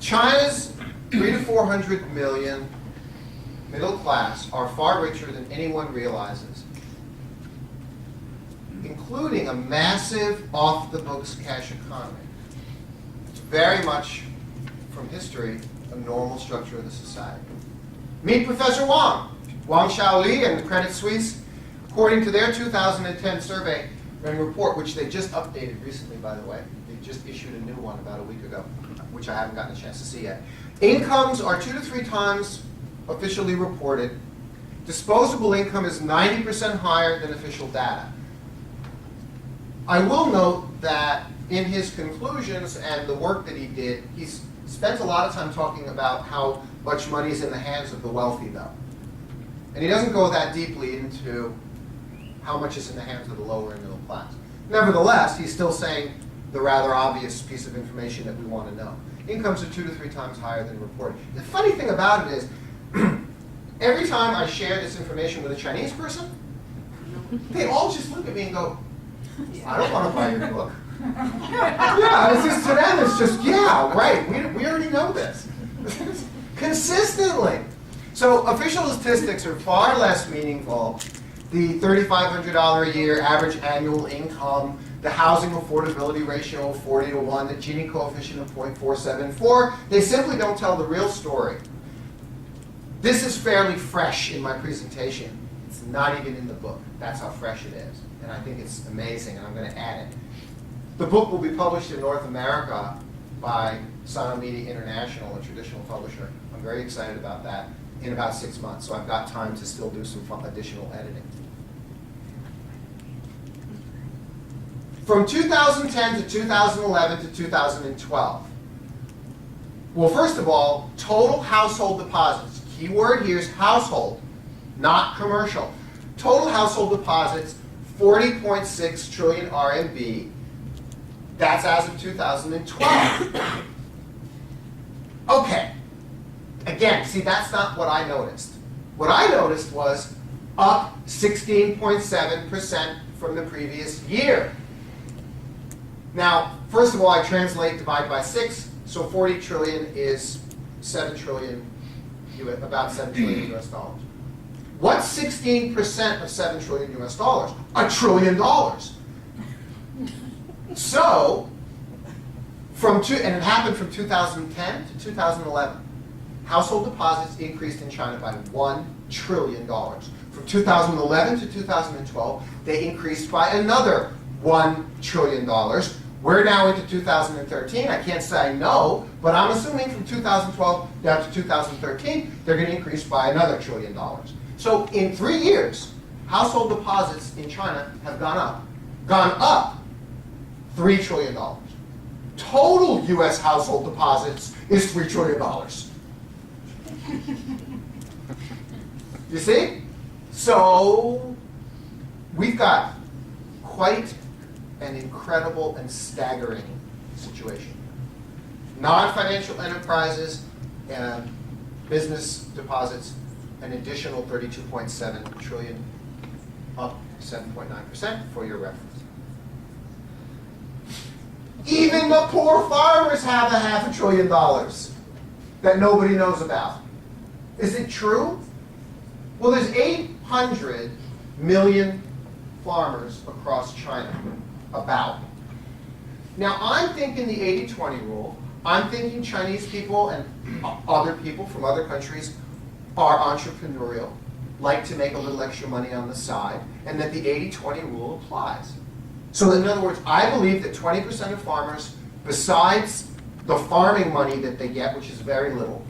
China's 300 to 400 million middle class are far richer than anyone realizes, including a massive off-the-books cash economy. It's very much, from history, a normal structure of the society. Meet Professor Wang Xiaoli and Credit Suisse. According to their 2010 survey and report, which they just updated recently, by the way, they just issued a new one about a week ago, which I haven't gotten a chance to see yet. Incomes are 2 to 3 times officially reported. Disposable income is 90% higher than official data. I will note that in his conclusions and the work that he did, he's spent a lot of time talking about how much money is in the hands of the wealthy, though. And he doesn't go that deeply into how much is in the hands of the lower and middle class. Nevertheless, he's still saying the rather obvious piece of information that we want to know. Incomes are 2 to 3 times higher than reported. The funny thing about it is, every time I share this information with a Chinese person, they all just look at me and go, I don't want to buy your book. Yeah, it's just, to them, it's just, yeah, right, we already know this. Consistently. So official statistics are far less meaningful. The $3,500 a year average annual income, the housing affordability ratio of 40 to 1, the Gini coefficient of 0.474, they simply don't tell the real story. This is fairly fresh in my presentation. It's not even in the book. That's how fresh it is. And I think it's amazing, and I'm going to add it. The book will be published in North America by Sino Media International, a traditional publisher. I'm very excited about that, in about 6 months. So I've got time to still do some additional editing. From 2010 to 2011 to 2012. Well, first of all, total household deposits. Key word here is household, not commercial. Total household deposits, 40.6 trillion RMB. That's as of 2012. Okay. Again, see, that's not what I noticed. What I noticed was up 16.7% from the previous year. Now, first of all, I translate divide by 6, so 40 trillion is 7 trillion, about 7 trillion US dollars. What's 16% of 7 trillion US dollars? $1 trillion. So, and it happened from 2010 to 2011. Household deposits increased in China by $1 trillion. From 2011 to 2012, they increased by another $1 trillion. We're now into 2013. I can't say I know, but I'm assuming from 2012 down to 2013, they're going to increase by another $1 trillion. So in 3 years, household deposits in China have gone up $3 trillion. Total US household deposits is $3 trillion. You see? So we've got quite an incredible and staggering situation. Non-financial enterprises and business deposits, an additional 32.7 trillion, up 7.9% for your reference. Even the poor farmers have $500 billion that nobody knows about. Is it true? Well, there's 800 million farmers across China, about. Now, I'm thinking the 80-20 rule. I'm thinking Chinese people and other people from other countries are entrepreneurial, like to make a little extra money on the side, and that the 80-20 rule applies. So in other words, I believe that 20% of farmers, besides the farming money that they get, which is very little,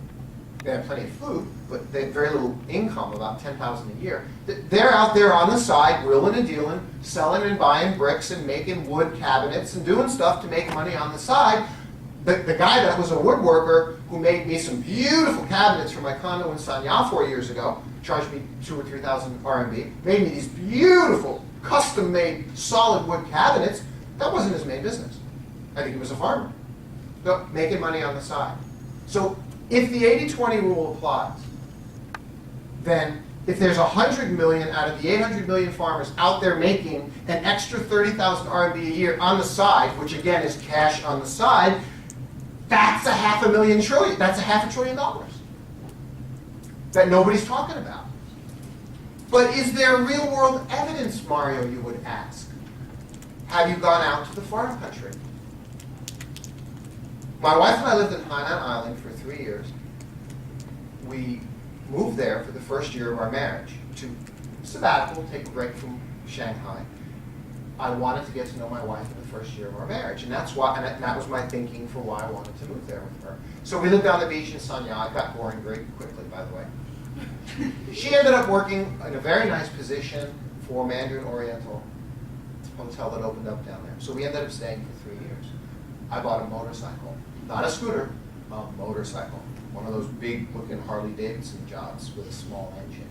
they have plenty of food, but they have very little income, about $10,000 a year. They're out there on the side, wheeling and dealing, selling and buying bricks and making wood cabinets and doing stuff to make money on the side. The guy that was a woodworker who made me some beautiful cabinets for my condo in Sanya 4 years ago, charged me 2,000 or 3,000 RMB, made me these beautiful, custom-made solid wood cabinets. That wasn't his main business. I think he was a farmer, but making money on the side. So if the 80-20 rule applies, then if there's 100 million out of the 800 million farmers out there making an extra 30,000 RMB a year on the side, which again is cash on the side, that's $500 billion. That's $500 billion that nobody's talking about. But is there real world evidence, Mario, you would ask? Have you gone out to the farm country? My wife and I lived in Hainan Island for 3 years. We moved there for the first year of our marriage to sabbatical, take a break from Shanghai. I wanted to get to know my wife in the first year of our marriage, and that's why, and that was my thinking for why I wanted to move there with her. So we lived on the beach in Sanya. It got boring very quickly, by the way. She ended up working in a very nice position for Mandarin Oriental hotel that opened up down there. So we ended up staying for 3 years. I bought a motorcycle, not a scooter, a motorcycle. One of those big looking Harley Davidson jobs with a small engine.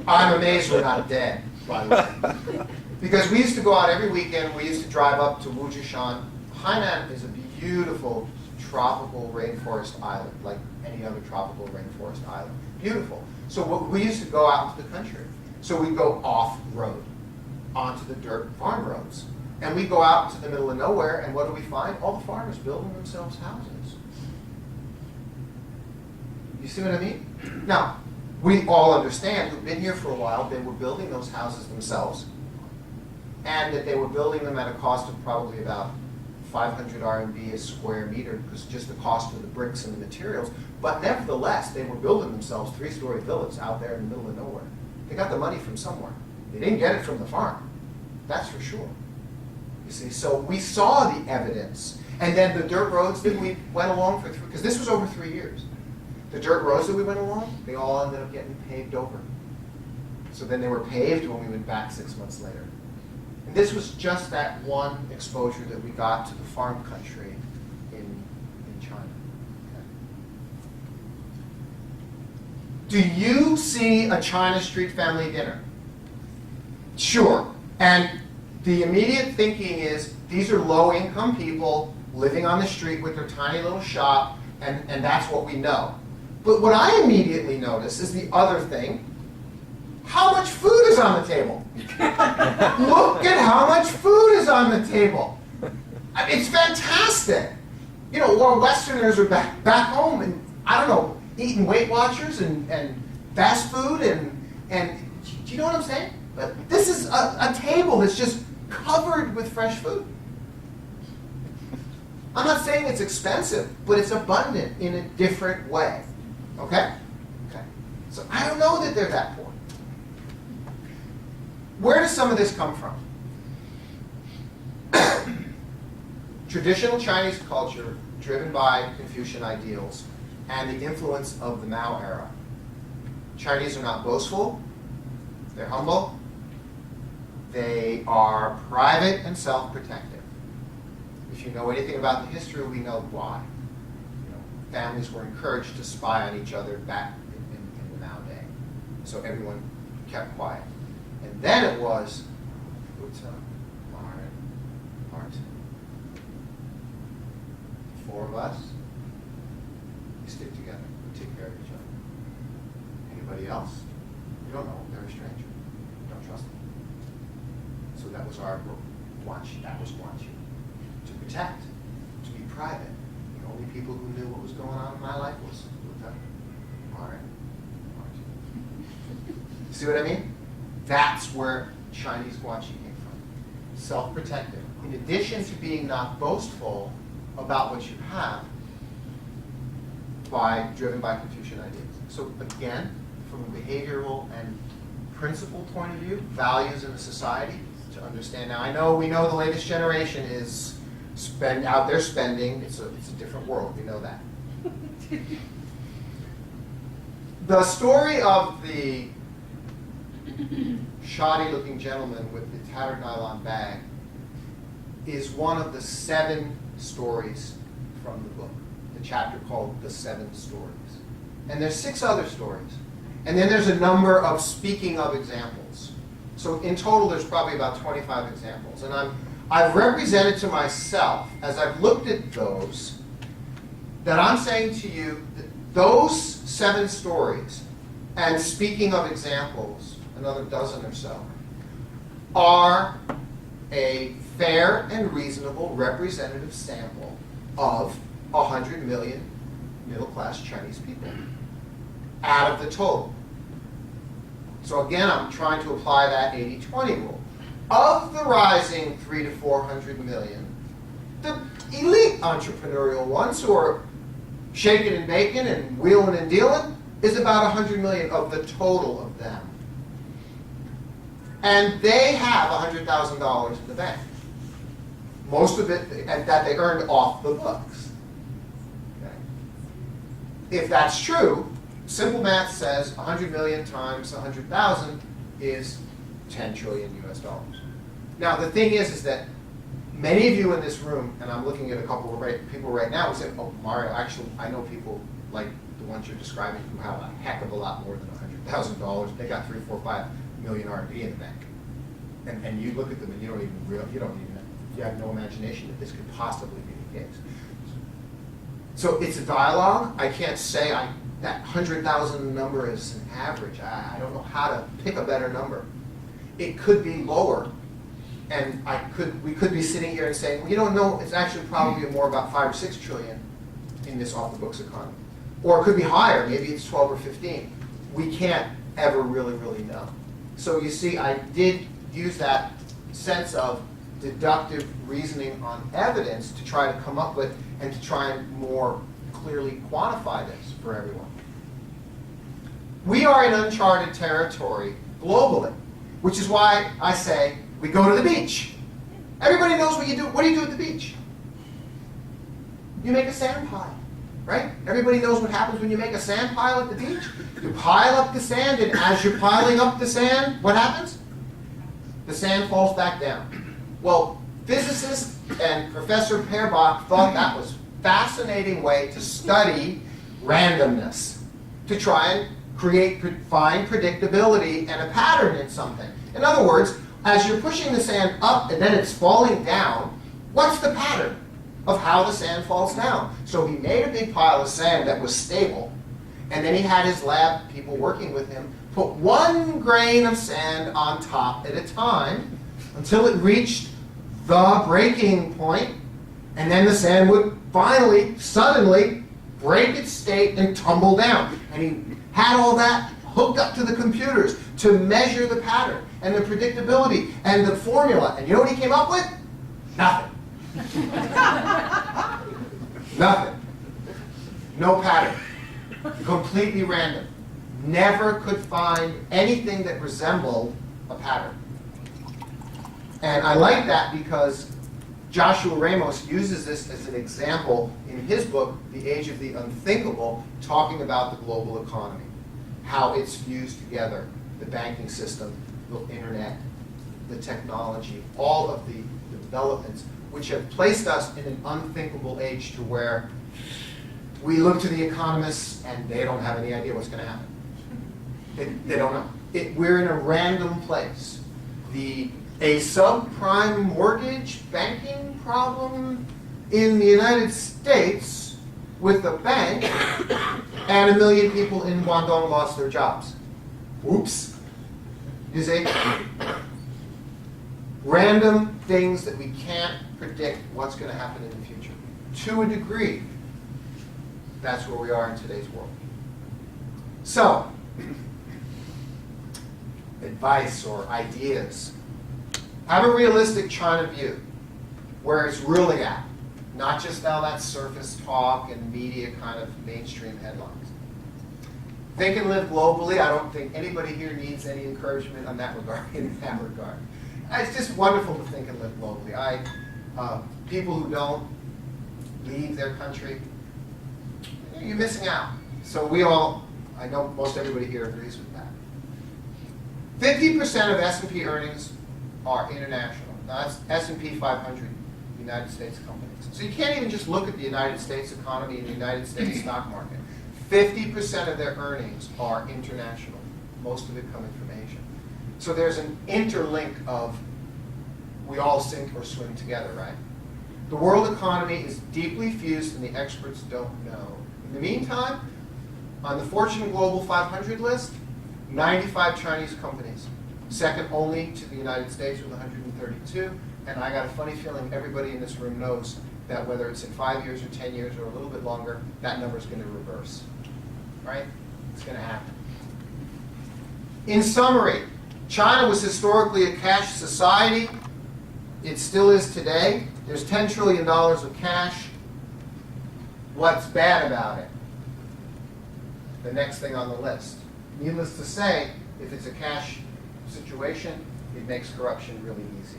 I'm amazed we're not dead, by the way. Because we used to go out every weekend. We used to drive up to Wujishan. Hainan is a beautiful tropical rainforest island, like any other tropical rainforest island. Beautiful. So we used to go out into the country. So we'd go off-road, onto the dirt farm roads. And we go out into the middle of nowhere, and what do we find? All the farmers building themselves houses. You see what I mean? Now, we all understand, who've been here for a while, they were building those houses themselves, and that they were building them at a cost of probably about 500 RMB a square meter, because just the cost of the bricks and the materials. But nevertheless, they were building themselves 3-story villas out there in the middle of nowhere. They got the money from somewhere. They didn't get it from the farm. That's for sure. You see, so we saw the evidence. And then the dirt roads that we went along for, because this was over 3 years. The dirt roads that we went along, they all ended up getting paved over. So then they were paved when we went back 6 months later. And this was just that one exposure that we got to the farm country in China. Okay. Do you see a China street family dinner? Sure. And the immediate thinking is, these are low-income people living on the street with their tiny little shop, and that's what we know. But what I immediately notice is the other thing. How much food is on the table? Look at how much food is on the table. It's fantastic. You know, while Westerners are back home and, I don't know, eating Weight Watchers and fast food and do you know what I'm saying? But this is a table that's just covered with fresh food. I'm not saying it's expensive, but it's abundant in a different way. Okay? Okay. So I don't know that they're that poor. Where does some of this come from? Traditional Chinese culture driven by Confucian ideals and the influence of the Mao era. Chinese are not boastful. They're humble. They are private and self-protective. If you know anything about the history, we know why. You know, families were encouraged to spy on each other back in the Mao day. So everyone kept quiet. And then it was, four of us, we stick together, we take care of each other. Anybody else? You don't know, they're a stranger. You don't trust them. So that was our watch, that was watching. To protect, to be private. The only people who knew what was going on in my life was Mara. See what I mean? That's where Chinese guanxi came from. Self-protective. In addition to being not boastful about what you have, driven by Confucian ideas. So again, from a behavioral and principle point of view, values in a society to understand. Now I know we know the latest generation is out there spending. It's a different world. We know that. The story of the shoddy-looking gentleman with the tattered nylon bag is one of the 7 stories from the book, the chapter called The 7 Stories. And there's 6 other stories. And then there's a number of speaking of examples. So in total, there's probably about 25 examples. And I've represented to myself, as I've looked at those, that I'm saying to you that those 7 stories, and speaking of examples, another dozen or so, are a fair and reasonable representative sample of 100 million middle-class Chinese people out of the total. So again, I'm trying to apply that 80-20 rule. Of the rising 300 to 400 million, the elite entrepreneurial ones who are shaking and baking and wheeling and dealing is about 100 million of the total of them. And they have $100,000 in the bank. Most of it that they earned off the books. Okay. If that's true, simple math says 100 million times 100,000 is 10 trillion US dollars. Now the thing is that many of you in this room, and I'm looking at a couple of people right now who say, oh, Mario, actually, I know people like the ones you're describing who have a heck of a lot more than $100,000. They got 3, 4, 5 million RMB in the bank. And you look at them and you have no imagination that this could possibly be the case. So it's a dialogue. I can't say that 100,000 number is an average. I don't know how to pick a better number. It could be lower. And we could be sitting here and saying, well, you don't know, it's actually probably more about 5 or 6 trillion in this off-the-books economy. Or it could be higher, maybe it's 12 or 15. We can't ever really know. So you see, I did use that sense of deductive reasoning on evidence to try to come up with and to try and more clearly quantify this for everyone. We are in uncharted territory globally, which is why I say we go to the beach. Everybody knows what you do. What do you do at the beach? You make a sand pile, right? Everybody knows what happens when you make a sand pile at the beach. You pile up the sand, and as you're piling up the sand, what happens? The sand falls back down. Well, physicists and Professor Peerbach thought that was a fascinating way to study randomness, to try and find predictability and a pattern in something. In other words, as you're pushing the sand up and then it's falling down, what's the pattern of how the sand falls down? So he made a big pile of sand that was stable, and then he had his lab people working with him put 1 grain of sand on top at a time until it reached the breaking point, and then the sand would finally, suddenly, break its state and tumble down. And he had all that hooked up to the computers to measure the pattern and the predictability and the formula. And you know what he came up with? Nothing. Nothing. No pattern. Completely random. Never could find anything that resembled a pattern. And I like that because Joshua Ramos uses this as an example in his book, The Age of the Unthinkable, talking about the global economy, how it's fused together, the banking system, the internet, the technology, all of the developments, which have placed us in an unthinkable age to where we look to the economists and they don't have any idea what's going to happen. They don't know. We're in a random place. A subprime mortgage banking problem in the United States with a bank, and 1 million people in Guangdong lost their jobs. Oops. You see? Random things that we can't predict what's going to happen in the future. To a degree, that's where we are in today's world. So, advice or ideas. Have a realistic China view, where it's really at, not just all that surface talk and media kind of mainstream headlines. Think and live globally. I don't think anybody here needs any encouragement on that regard. In that regard, it's just wonderful to think and live globally. People who don't leave their country, you're missing out. So I know most everybody here agrees with that. 50% of S&P earnings are international. Now that's S&P 500 United States companies. So you can't even just look at the United States economy and the United States stock market. 50% of their earnings are international, most of it coming from Asia. So there's an interlink of we all sink or swim together, right? The world economy is deeply fused and the experts don't know. In the meantime, on the Fortune Global 500 list, 95 Chinese companies, second only to the United States with 132, And I got a funny feeling everybody in this room knows that whether it's in 5 years or 10 years or a little bit longer, that number is going to reverse. Right? It's going to happen. In summary, China was historically a cash society. It still is today. There's $10 trillion of cash. What's bad about it? The next thing on the list. Needless to say, if it's a cash situation, it makes corruption really easy.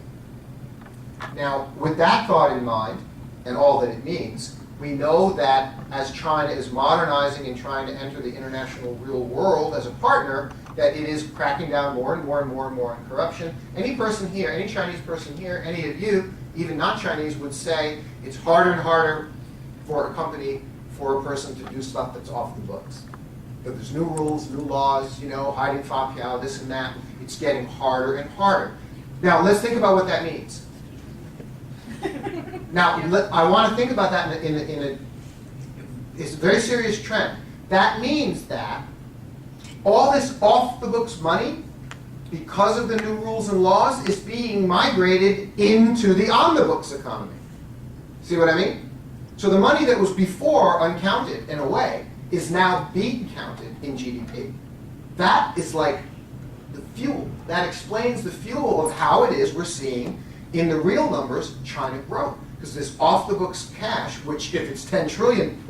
Now, with that thought in mind, and all that it means, we know that as China is modernizing and trying to enter the international real world as a partner, that it is cracking down more and more and more and more on corruption. Any person here, any Chinese person here, any of you, even not Chinese, would say it's harder and harder for a company, for a person to do stuff that's off the books. But there's new rules, new laws, hiding fapiao, this and that. It's getting harder and harder. Now, let's think about what that means. Now, I want to think about that it's a very serious trend. That means that all this off-the-books money, because of the new rules and laws, is being migrated into the on-the-books economy. See what I mean? So the money that was before uncounted, in a way, is now being counted in GDP. That is like the fuel. That explains the fuel of how it is we're seeing in the real numbers China grow. Because this off-the-books cash, which if it's 10 trillion,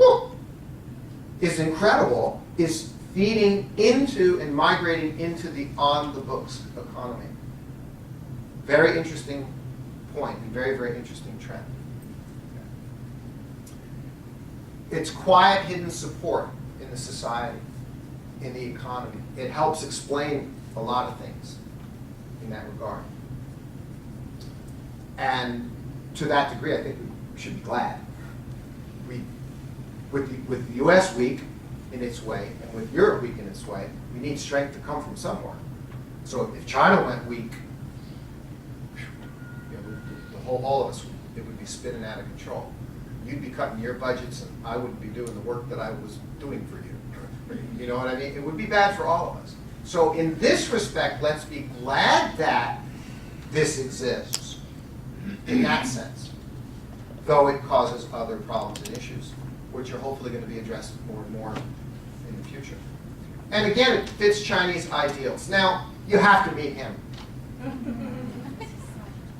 is incredible, is feeding into and migrating into the on-the-books economy. Very interesting point and very, very interesting trend. It's quiet, hidden support in the society, in the economy. It helps explain a lot of things in that regard. And to that degree, I think we should be glad. With the US weak in its way, and with Europe weak in its way, we need strength to come from somewhere. So if China went weak, all of us, it would be spinning out of control. You'd be cutting your budgets, and I wouldn't be doing the work that I was doing for you. You know what I mean? It would be bad for all of us. So in this respect, let's be glad that this exists, in that sense, though it causes other problems and issues, which are hopefully going to be addressed more and more in the future. And again, it fits Chinese ideals. Now, you have to meet him.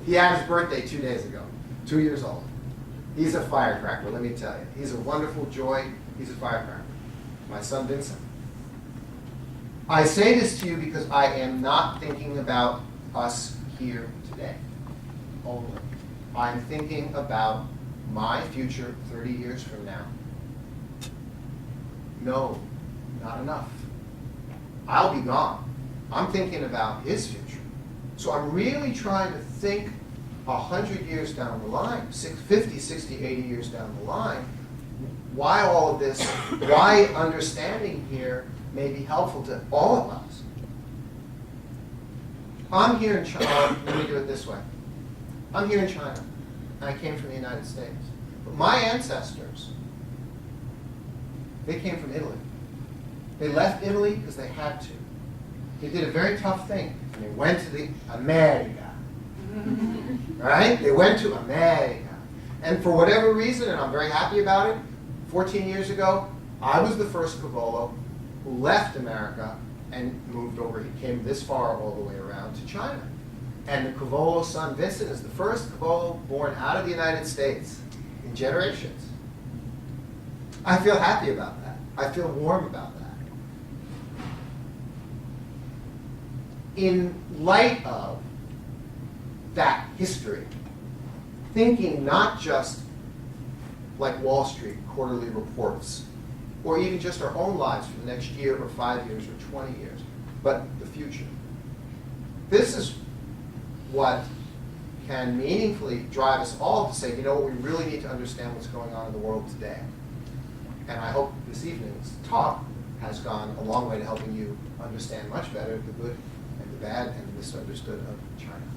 He had his birthday 2 days ago, 2 years old. He's a firecracker, let me tell you. He's a wonderful joy. He's a firecracker. My son Vincent. I say this to you because I am not thinking about us here today only. I'm thinking about my future 30 years from now. No, not enough. I'll be gone. I'm thinking about his future. So I'm really trying to think 100 years down the line, 50, 60, 80 years down the line, why all of this, why understanding here may be helpful to all of us. I'm here in China. Let me do it this way. I'm here in China, and I came from the United States. But my ancestors, they came from Italy. They left Italy because they had to. They did a very tough thing, and they went to the America. Right? They went to America. And for whatever reason, and I'm very happy about it, 14 years ago, I was the first Cavolo who left America and moved over. He came this far all the way around to China. And the Cavolo son, Vincent, is the first Cavolo born out of the United States in generations. I feel happy about that. I feel warm about that. In light of that history, thinking not just like Wall Street quarterly reports, or even just our own lives for the next year or 5 years or 20 years, but the future. This is what can meaningfully drive us all to say, you know what, we really need to understand what's going on in the world today. And I hope this evening's talk has gone a long way to helping you understand much better the good and the bad and the misunderstood of China.